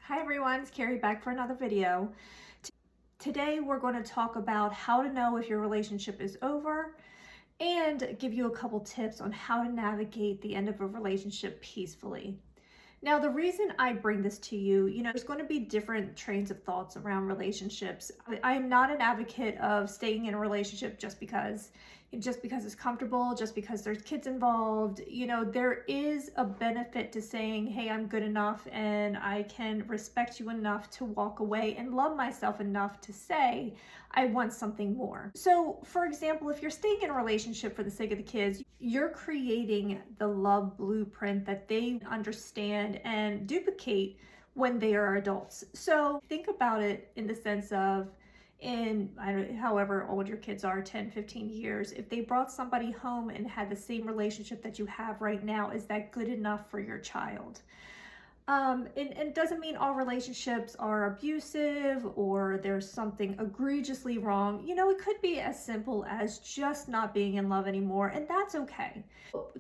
Hi everyone, it's Carrie back for another video. Today we're going to talk about how to know if your relationship is over and give you a couple tips on how to navigate the end of a relationship peacefully. Now, the reason I bring this to you, there's going to be different trains of thoughts around relationships. I am not an advocate of staying in a relationship just because it's comfortable, just because there's kids involved. There is a benefit to saying, hey, I'm good enough and I can respect you enough to walk away and love myself enough to say, I want something more. So, for example, if you're staying in a relationship for the sake of the kids, you're creating the love blueprint that they understand and duplicate when they are adults. So think about it in the sense of, however old your kids are, 10, 15 years, if they brought somebody home and had the same relationship that you have right now, is that good enough for your child? And it doesn't mean all relationships are abusive or there's something egregiously wrong. It could be as simple as just not being in love anymore, and that's okay.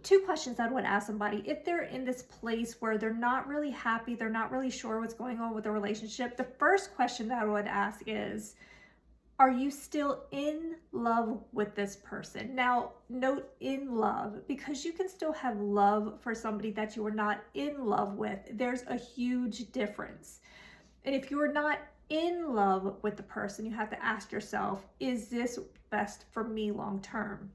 Two questions I would ask somebody if they're in this place where they're not really happy, they're not really sure what's going on with the relationship. The first question that I would ask is, are you still in love with this person? Now, note in love, because you can still have love for somebody that you are not in love with. There's a huge difference. And if you're not in love with the person, you have to ask yourself, is this best for me long term?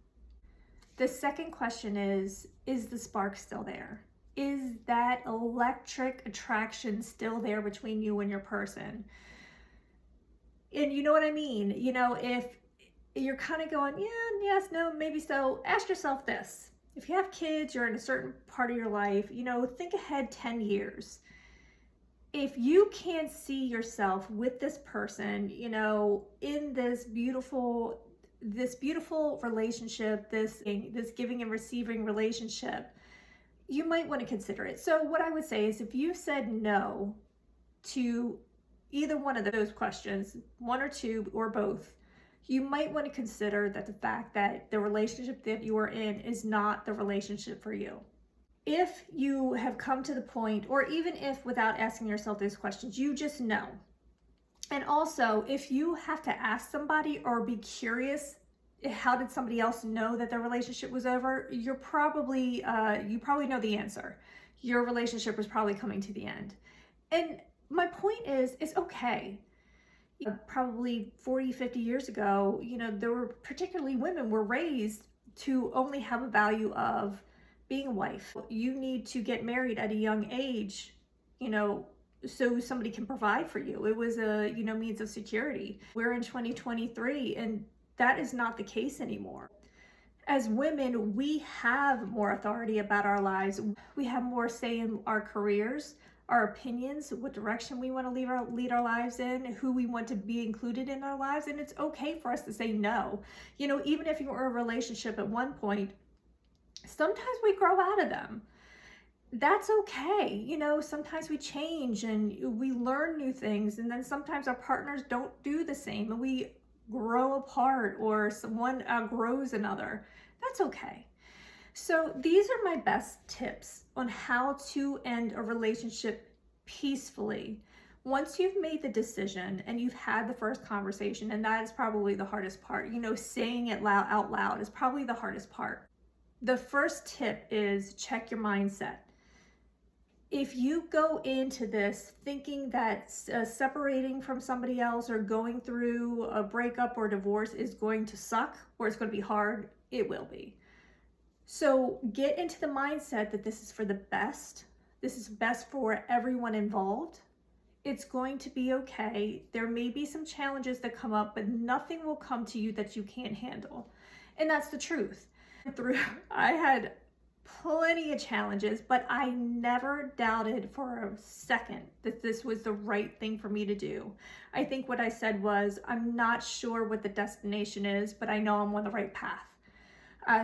The second question is the spark still there? Is that electric attraction still there between you and your person? And you know what I mean? If you're kind of going, yeah, yes, no, maybe so, ask yourself this. If you have kids, you're in a certain part of your life, think ahead 10 years. If you can't see yourself with this person, in this beautiful relationship, this giving and receiving relationship, you might want to consider it. So what I would say is if you said no to either one of those questions, one or two or both, you might want to consider that the fact that the relationship that you are in is not the relationship for you. If you have come to the point, or even if without asking yourself these questions, you just know. And also, if you have to ask somebody or be curious, how did somebody else know that their relationship was over? You probably know the answer. Your relationship was probably coming to the end. And my point is, it's okay. Probably 40, 50 years ago, there were particularly women were raised to only have a value of being a wife. You need to get married at a young age, so somebody can provide for you. It was a, means of security. We're in 2023 and that is not the case anymore. As women, we have more authority about our lives. We have more say in our careers, our opinions, what direction we want to lead our lives in, who we want to be included in our lives. And it's okay for us to say no. Even if you were in a relationship at one point, sometimes we grow out of them. That's okay. Sometimes we change and we learn new things. And then sometimes our partners don't do the same and we grow apart or someone outgrows another. That's okay. So these are my best tips on how to end a relationship peacefully. Once you've made the decision and you've had the first conversation, and that is probably the hardest part, saying it out loud is probably the hardest part. The first tip is check your mindset. If you go into this thinking that separating from somebody else or going through a breakup or divorce is going to suck or it's going to be hard, it will be. So get into the mindset that this is for the best. This is best for everyone involved. It's going to be okay. There may be some challenges that come up, but nothing will come to you that you can't handle. And that's the truth. I had plenty of challenges, but I never doubted for a second that this was the right thing for me to do. I think what I said was, I'm not sure what the destination is, but I know I'm on the right path.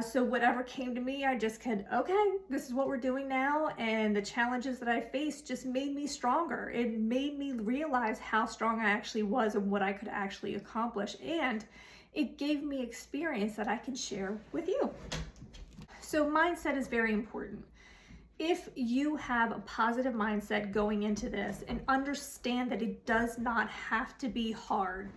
So whatever came to me, I just could, okay, this is what we're doing now. And the challenges that I faced just made me stronger. It made me realize how strong I actually was and what I could actually accomplish. And it gave me experience that I can share with you. So mindset is very important. If you have a positive mindset going into this and understand that it does not have to be hard,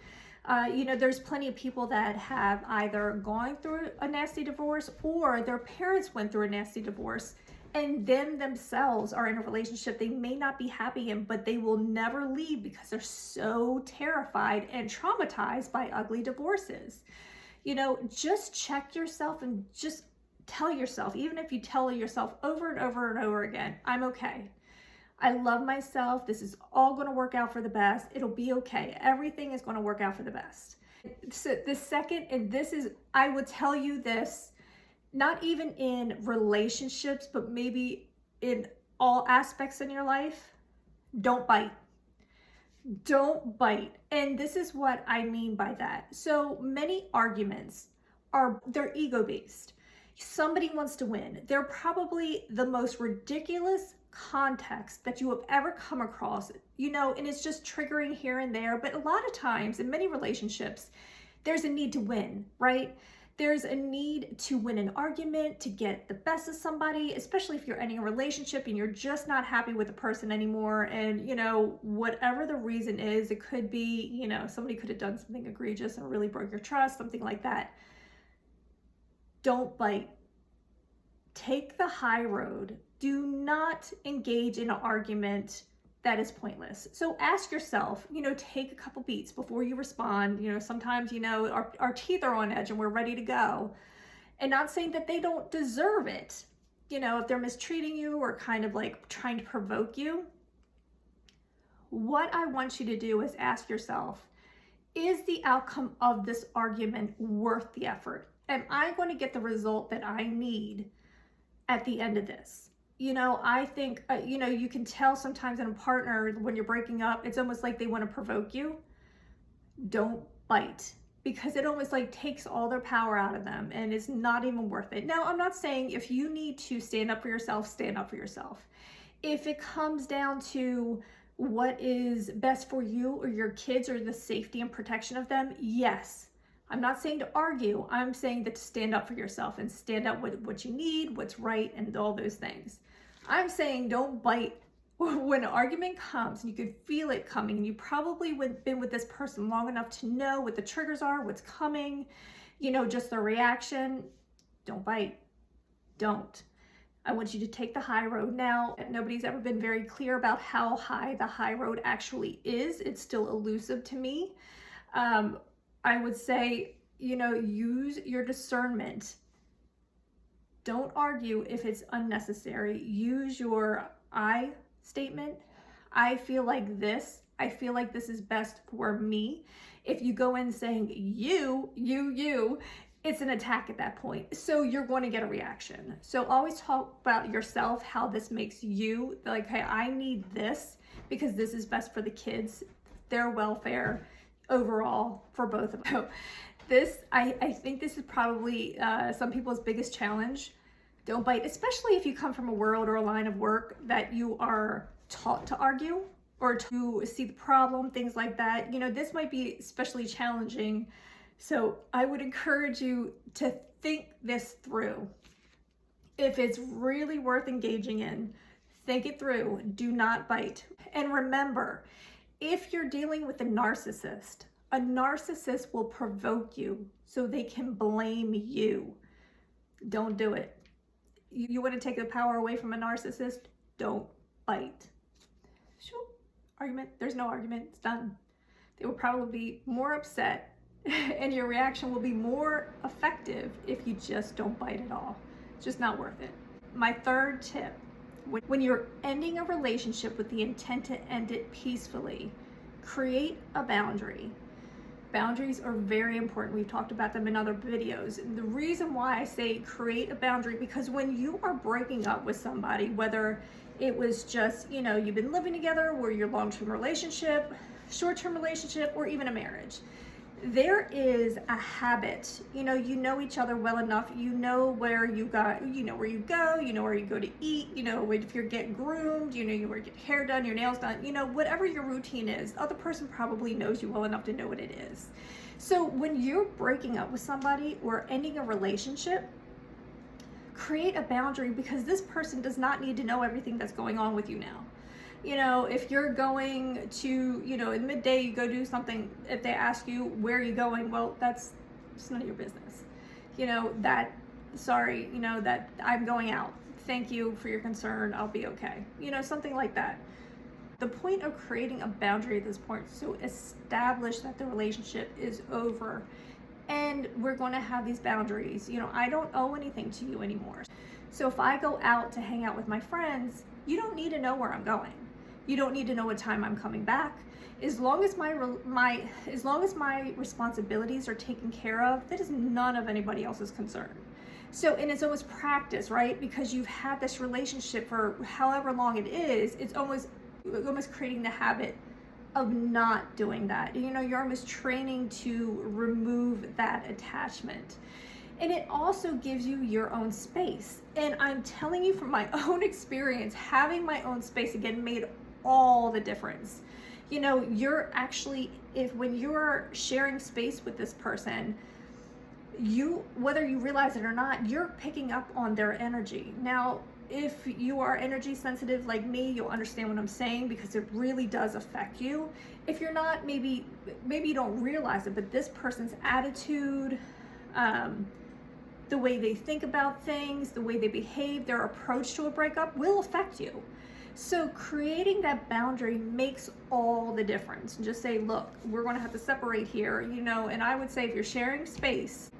there's plenty of people that have either gone through a nasty divorce or their parents went through a nasty divorce and them themselves are in a relationship they may not be happy in, but they will never leave because they're so terrified and traumatized by ugly divorces. Just check yourself and just tell yourself, even if you tell yourself over and over and over again, I'm okay. I love myself. This is all going to work out for the best. It'll be okay. Everything is going to work out for the best. So the second, and this is, I would tell you this, not even in relationships, but maybe in all aspects in your life, don't bite. Don't bite. And this is what I mean by that. So many arguments they're ego-based. Somebody wants to win. They're probably the most ridiculous context that you have ever come across, and it's just triggering here and there. But a lot of times in many relationships, there's a need to win, right? There's a need to win an argument, to get the best of somebody, especially if you're ending a relationship and you're just not happy with the person anymore. And, whatever the reason is, it could be, somebody could have done something egregious and really broke your trust, something like that. Don't bite. Take the high road. Do not engage in an argument that is pointless. So ask yourself, take a couple beats before you respond. Sometimes, our teeth are on edge and we're ready to go. And not saying that they don't deserve it. If they're mistreating you or kind of like trying to provoke you, what I want you to do is ask yourself, is the outcome of this argument worth the effort? Am I going to get the result that I need at the end of this? I think, you can tell sometimes in a partner when you're breaking up, it's almost like they want to provoke you. Don't bite, because it almost like takes all their power out of them and it's not even worth it. Now, I'm not saying if you need to stand up for yourself, stand up for yourself. If it comes down to what is best for you or your kids or the safety and protection of them, yes. I'm not saying to argue. I'm saying that to stand up for yourself and stand up with what you need, what's right, and all those things. I'm saying don't bite when an argument comes and you can feel it coming. You probably been with this person long enough to know what the triggers are, what's coming, just the reaction. Don't bite. Don't. I want you to take the high road. Now, nobody's ever been very clear about how high the high road actually is. It's still elusive to me. I would say, use your discernment. Don't argue if it's unnecessary. Use your I statement. I feel like this. I feel like this is best for me. If you go in saying you, it's an attack at that point. So you're going to get a reaction. So always talk about yourself, how this makes you like, hey, I need this because this is best for the kids, their welfare overall for both of them. I think this is probably some people's biggest challenge. Don't bite, especially if you come from a world or a line of work that you are taught to argue or to see the problem, things like that. This might be especially challenging. So I would encourage you to think this through. If it's really worth engaging in, think it through. Do not bite. And remember, if you're dealing with a narcissist will provoke you so they can blame you. Don't do it. You want to take the power away from a narcissist? Don't bite. Sure. Argument. There's no argument. It's done. They will probably be more upset and your reaction will be more effective if you just don't bite at all. It's just not worth it. My third tip, when you're ending a relationship with the intent to end it peacefully, create a boundary. Boundaries are very important. We've talked about them in other videos. And the reason why I say create a boundary, because when you are breaking up with somebody, whether it was just, you've been living together, or your long-term relationship, short-term relationship, or even a marriage, there is a habit. You know each other well enough. You know where you go, you know where you go to eat, if you're getting groomed, where you get hair done, your nails done, whatever your routine is, the other person probably knows you well enough to know what it is. So when you're breaking up with somebody or ending a relationship, create a boundary, because this person does not need to know everything that's going on with you now. You know, if you're going to, you know, in midday you go do something, if they ask you where are you going, well, it's none of your business. You know, sorry, you know, that I'm going out. Thank you for your concern. I'll be okay. You know, something like that. The point of creating a boundary at this point is to establish that the relationship is over and we're going to have these boundaries. You know, I don't owe anything to you anymore. So if I go out to hang out with my friends, you don't need to know where I'm going. You don't need to know what time I'm coming back. As long as my responsibilities are taken care of, that is none of anybody else's concern. So, and it's almost practice, right? Because you've had this relationship for however long it is, it's almost creating the habit of not doing that. You know, you're almost training to remove that attachment. And it also gives you your own space. And I'm telling you from my own experience, having my own space again made all the difference. You know, you're actually, when you're sharing space with this person, whether you realize it or not, you're picking up on their energy. Now, if you are energy sensitive like me, you'll understand what I'm saying, because it really does affect you. If you're not, maybe you don't realize it, but this person's attitude, the way they think about things, the way they behave, their approach to a breakup will affect you. So creating that boundary makes all the difference. And just say, look, we're going to have to separate here, you know. And I would say, if you're sharing space,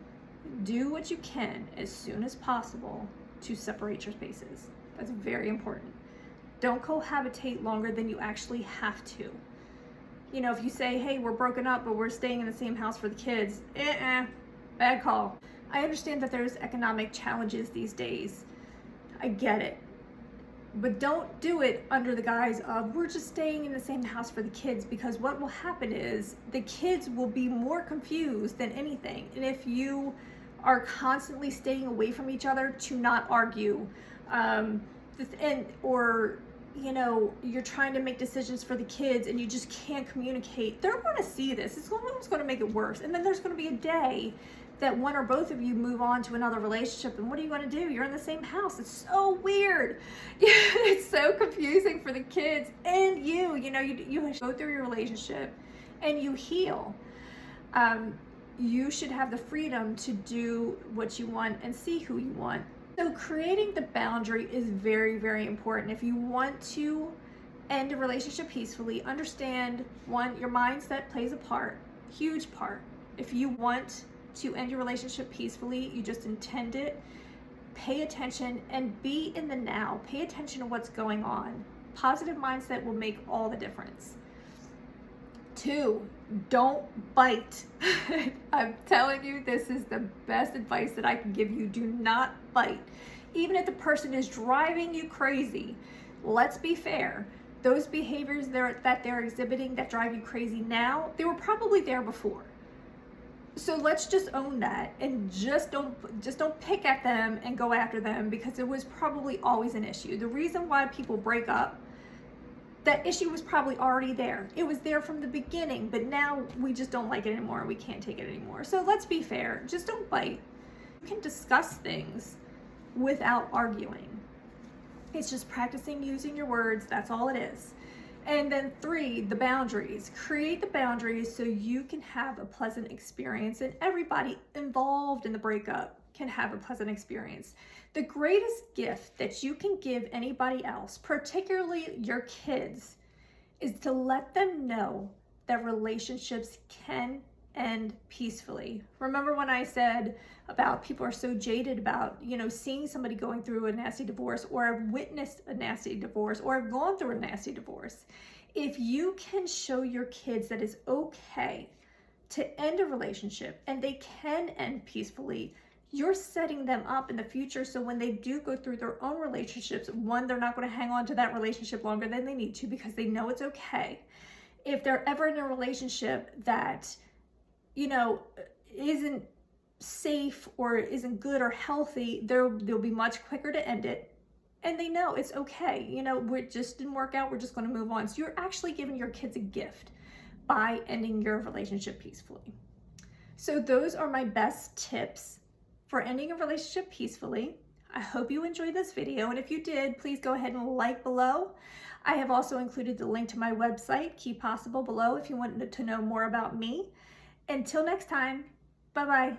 do what you can as soon as possible to separate your spaces. That's very important. Don't cohabitate longer than you actually have to. You know, if you say, hey, we're broken up, but we're staying in the same house for the kids, bad call. I understand that there's economic challenges these days. I get it. But don't do it under the guise of we're just staying in the same house for the kids, because what will happen is the kids will be more confused than anything. And if you are constantly staying away from each other to not argue, or you know, you're trying to make decisions for the kids and you just can't communicate, they're going to see this. It's almost going to make it worse. And then there's going to be a day that one or both of you move on to another relationship, and what are you going to do? You're in the same house. It's so weird. It's so confusing for the kids and you know, you go through your relationship and you heal. You should have the freedom to do what you want and see who you want. So creating the boundary is very, very important. If you want to end a relationship peacefully, understand, one, your mindset plays a part, huge part. If you want to end your relationship peacefully, you just intend it, pay attention and be in the now. Pay attention to what's going on. Positive mindset will make all the difference. 2, don't bite. I'm telling you, this is the best advice that I can give you. Do not bite. Even if the person is driving you crazy, let's be fair. Those behaviors that they're exhibiting that drive you crazy now, they were probably there before. So let's just own that and just don't pick at them and go after them, because it was probably always an issue. The reason why people break up, that issue was probably already there. It was there from the beginning, but now we just don't like it anymore. We can't take it anymore. So let's be fair. Just don't bite. You can discuss things without arguing. It's just practicing using your words. That's all it is. And then 3, the boundaries. Create the boundaries so you can have a pleasant experience, and everybody involved in the breakup can have a pleasant experience. The greatest gift that you can give anybody else, particularly your kids, is to let them know that relationships can end peacefully. Remember when I said about people are so jaded about, you know, seeing somebody going through a nasty divorce, or have witnessed a nasty divorce, or have gone through a nasty divorce. If you can show your kids that it's okay to end a relationship and they can end peacefully, you're setting them up in the future, so when they do go through their own relationships, one, they're not going to hang on to that relationship longer than they need to, because they know it's okay. If they're ever in a relationship that, you know, isn't safe or isn't good or healthy, they'll be much quicker to end it, and they know it's okay. You know, it just didn't work out, we're just going to move on. So you're actually giving your kids a gift by ending your relationship peacefully. So those are my best tips for ending a relationship peacefully. I hope you enjoyed this video, and if you did, please go ahead and like below. I have also included the link to my website, Keypossible, below if you wanted to know more about me. Until next time, bye-bye.